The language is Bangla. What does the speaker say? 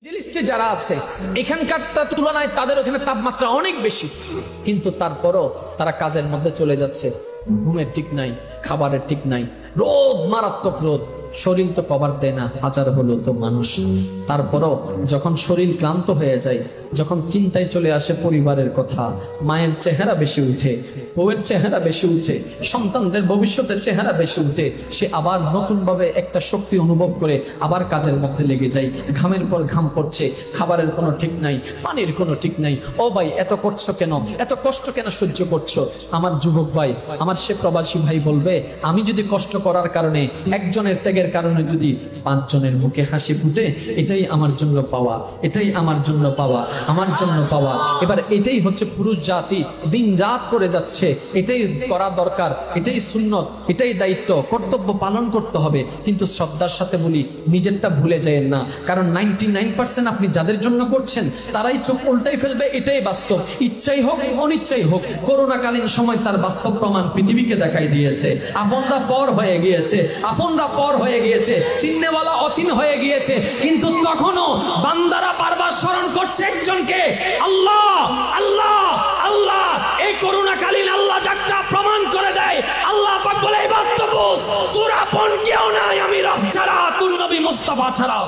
মিডল ইস্টে যারা আছে এখানকার তুলনায় তাদের ওখানে তাপমাত্রা অনেক বেশি, কিন্তু তারপরও তারা কাজের মধ্যে চলে যাচ্ছে। ঘুমের ঠিক নাই, খাবারের ঠিক নাই, রোদ, মারাত্মক রোদ, শরীর তো কভার দেয় না, হাজার হলো তো মানুষ। তারপরও যখন শরীর ক্লান্ত হয়ে যায়, যখন চিন্তায় চলে আসে পরিবারের কথা, মায়ের চেহারা বেশি উঠে, বউয়ের চেহারা বেশি উঠে, সন্তানদের ভবিষ্যতের চেহারা বেশি উঠে, সে আবার নতুনভাবে একটা শক্তি অনুভব করে আবার কাজের মধ্যে লেগে যায়। ঘামের পর ঘাম পড়ছে, খাবারের কোনো ঠিক নাই, পানির কোনো ঠিক নাই। ও ভাই, এত করছো কেন, এত কষ্ট কেন সহ্য করছো? আমার যুবক ভাই, আমার সে প্রবাসী ভাই বলবে, আমি যদি কষ্ট করার কারণে, একজনের ত্যাগের কারণে যদি 5 জনের মুখে হাসি ফুটে, এটাই আমার জন্য পাওয়া, এটাই আমার জন্য পাওয়া, আমার জন্য পাওয়া। এবার এটাই হচ্ছে পুরুষ জাতি দিন রাত করে যাচ্ছে, এটাই করা দরকার, এটাই সুন্নত, এটাই দায়িত্ব, কর্তব্য পালন করতে হবে। কিন্তু শ্রদ্ধার সাথে বলি, নিজেরটা ভুলে যায়েন না, কারণ 99% আপনি যাদের জন্য করছেন তারাই চোখ উল্টাই ফেলবে, এটাই বাস্তব। ইচ্ছাই হোক অনিচ্ছাই হোক, করোনাকালীন সময় তার বাস্তব প্রমাণ পৃথিবীকে দেখাই দিয়েছে। আপনরা পর হয়ে গিয়েছে, আপনরা পর হয়ে গিয়েছে, চিহ্নেওয়ালা অচিন হয়ে গিয়েছে, কিন্তু তখনও বান্দারা বারবার স্মরণ করছে একজনকে, আল্লাহ আল্লাহ আল্লাহ। এই করোনাকালীন আল্লাহ ডাকটা প্রমাণ করে দেয়। আল্লাহ পাক বলে, এই বাস্তব তোর আপন কেউ নাই আমি রব ছাড়া, তোর নবী মুস্তাফা ছাড়া।